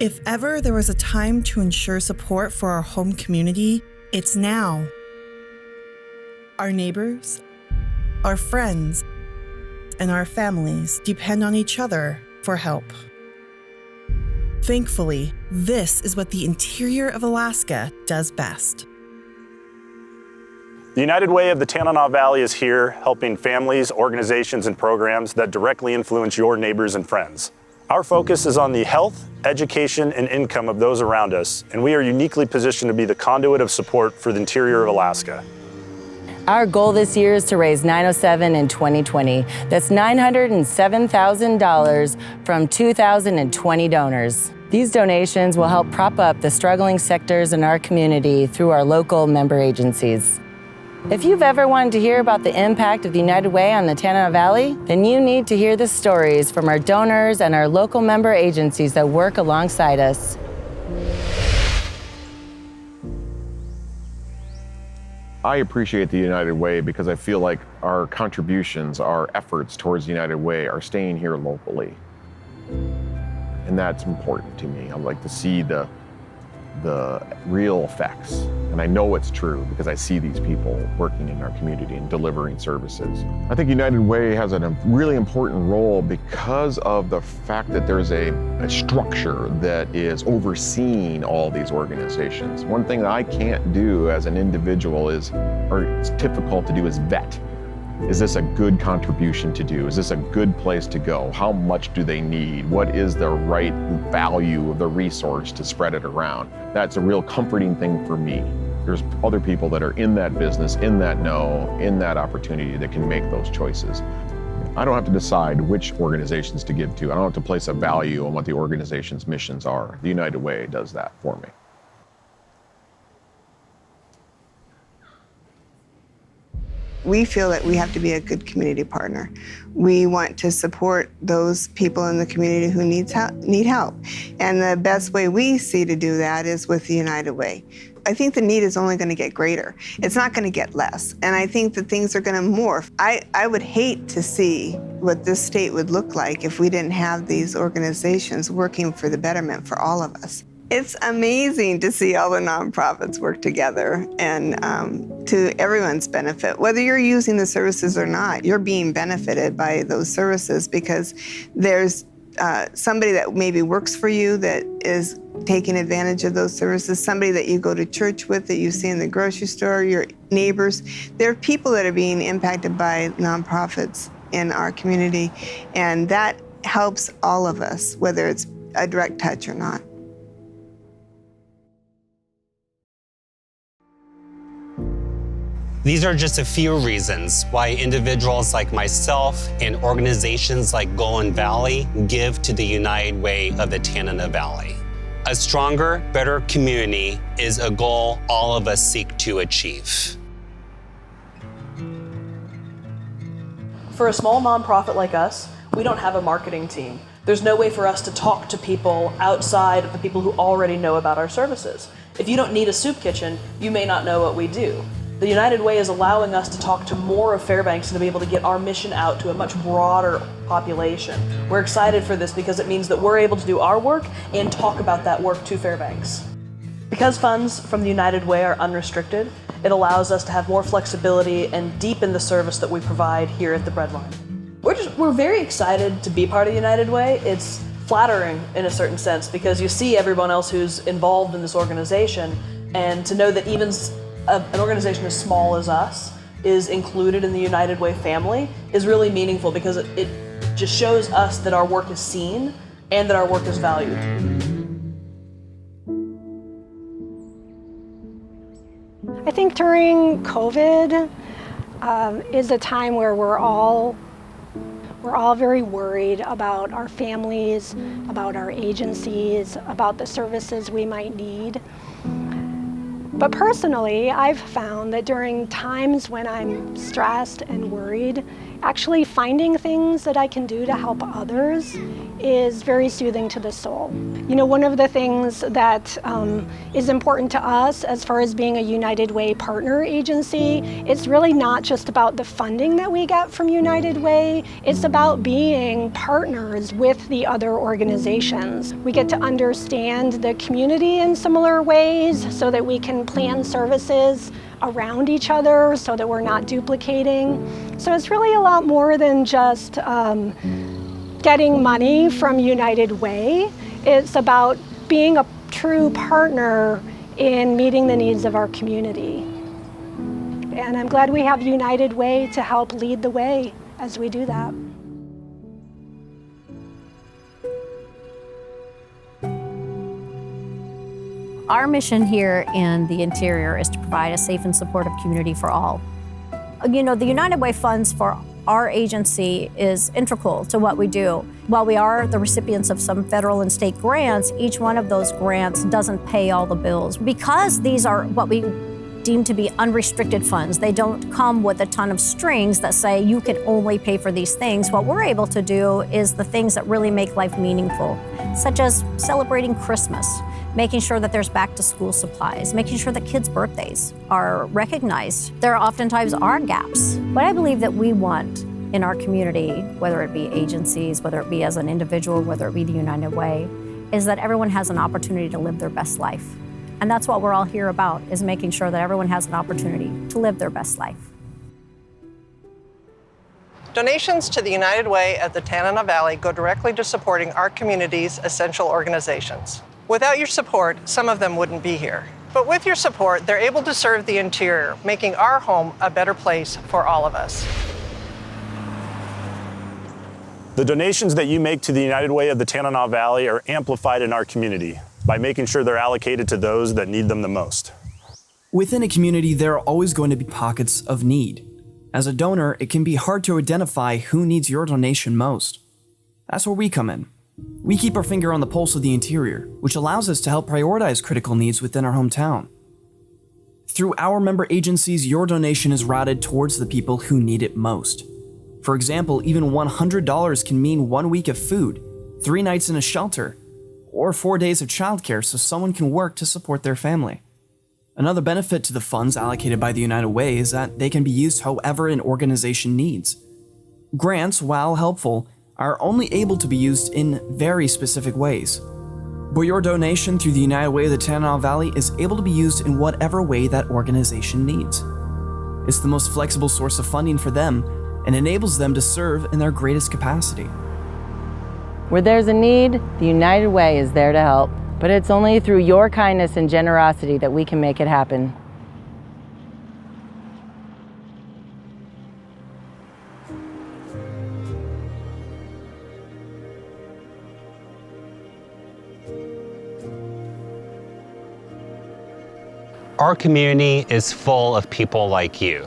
If ever there was a time to ensure support for our home community, it's now. Our neighbors, our friends, and our families depend on each other for help. Thankfully, this is what the interior of Alaska does best. The United Way of the Tanana Valley is here helping families, organizations, and programs that directly influence your neighbors and friends. Our focus is on the health, education, and income of those around us, and we are uniquely positioned to be the conduit of support for the interior of Alaska. Our goal this year is to raise $907 in 2020. That's $907,000 from 2,020 donors. These donations will help prop up the struggling sectors in our community through our local member agencies. If you've ever wanted to hear about the impact of the United Way on the Tanana Valley, then you need to hear the stories from our donors and our local member agencies that work alongside us. I appreciate the United Way because I feel like our contributions, our efforts towards the United Way are staying here locally. And that's important to me. I like to see the real effects. And I know it's true because I see these people working in our community and delivering services. I think United Way has a really important role because of the fact that there's a structure that is overseeing all these organizations. One thing that I can't do as an individual or it's difficult to do, is vet. Is this a good contribution to do? Is this a good place to go? How much do they need? What is the right value of the resource to spread it around? That's a real comforting thing for me. There's other people that are in that business, in that know, in that opportunity that can make those choices. I don't have to decide which organizations to give to. I don't have to place a value on what the organization's missions are. The United Way does that for me. We feel that we have to be a good community partner. We want to support those people in the community who need help. And the best way we see to do that is with the United Way. I think the need is only going to get greater. It's not going to get less. And I think that things are going to morph. I would hate to see what this state would look like if we didn't have these organizations working for the betterment for all of us. It's amazing to see all the nonprofits work together and to everyone's benefit. Whether you're using the services or not, you're being benefited by those services because there's somebody that maybe works for you that is taking advantage of those services, somebody that you go to church with, that you see in the grocery store, your neighbors. There are people that are being impacted by nonprofits in our community, and that helps all of us, whether it's a direct touch or not. These are just a few reasons why individuals like myself and organizations like Golden Valley give to the United Way of the Tanana Valley. A stronger, better community is a goal all of us seek to achieve. For a small nonprofit like us, we don't have a marketing team. There's no way for us to talk to people outside of the people who already know about our services. If you don't need a soup kitchen, you may not know what we do. The United Way is allowing us to talk to more of Fairbanks and to be able to get our mission out to a much broader population. We're excited for this because it means that we're able to do our work and talk about that work to Fairbanks. Because funds from the United Way are unrestricted, it allows us to have more flexibility and deepen the service that we provide here at the Breadline. We're very excited to be part of the United Way. It's flattering in a certain sense because you see everyone else who's involved in this organization, and to know that even an organization as small as us is included in the United Way family is really meaningful because it just shows us that our work is seen and that our work is valued. I think during COVID is a time where we're all very worried about our families, about our agencies, about the services we might need. But personally, I've found that during times when I'm stressed and worried, actually finding things that I can do to help others is very soothing to the soul. You know, one of the things that is important to us as far as being a United Way partner agency, it's really not just about the funding that we get from United Way, it's about being partners with the other organizations. We get to understand the community in similar ways so that we can plan services around each other so that we're not duplicating. So it's really a lot more than just getting money from United Way. It's about being a true partner in meeting the needs of our community. And I'm glad we have United Way to help lead the way as we do that. Our mission here in the interior is to provide a safe and supportive community for all. You know, the United Way funds for our agency is integral to what we do. While we are the recipients of some federal and state grants, each one of those grants doesn't pay all the bills. Because these are what we deem to be unrestricted funds, they don't come with a ton of strings that say you can only pay for these things. What we're able to do is the things that really make life meaningful, such as celebrating Christmas, making sure that there's back to school supplies, making sure that kids' birthdays are recognized. There oftentimes are gaps. What I believe that we want in our community, whether it be agencies, whether it be as an individual, whether it be the United Way, is that everyone has an opportunity to live their best life. And that's what we're all here about, is making sure that everyone has an opportunity to live their best life. Donations to the United Way at the Tanana Valley go directly to supporting our community's essential organizations. Without your support, some of them wouldn't be here. But with your support, they're able to serve the interior, making our home a better place for all of us. The donations that you make to the United Way of the Tanana Valley are amplified in our community by making sure they're allocated to those that need them the most. Within a community, there are always going to be pockets of need. As a donor, it can be hard to identify who needs your donation most. That's where we come in. We keep our finger on the pulse of the interior, which allows us to help prioritize critical needs within our hometown. Through our member agencies, your donation is routed towards the people who need it most. For example, even $100 can mean 1 week of food, 3 nights in a shelter, or 4 days of childcare so someone can work to support their family. Another benefit to the funds allocated by the United Way is that they can be used however an organization needs. Grants, while helpful, are only able to be used in very specific ways. But your donation through the United Way of the Tanana Valley is able to be used in whatever way that organization needs. It's the most flexible source of funding for them and enables them to serve in their greatest capacity. Where there's a need, the United Way is there to help. But it's only through your kindness and generosity that we can make it happen. Our community is full of people like you,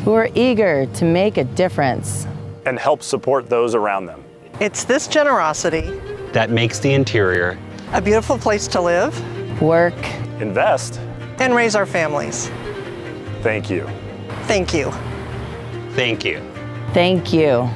who are eager to make a difference and help support those around them. It's this generosity that makes the interior a beautiful place to live, work, invest, and raise our families. Thank you. Thank you. Thank you. Thank you.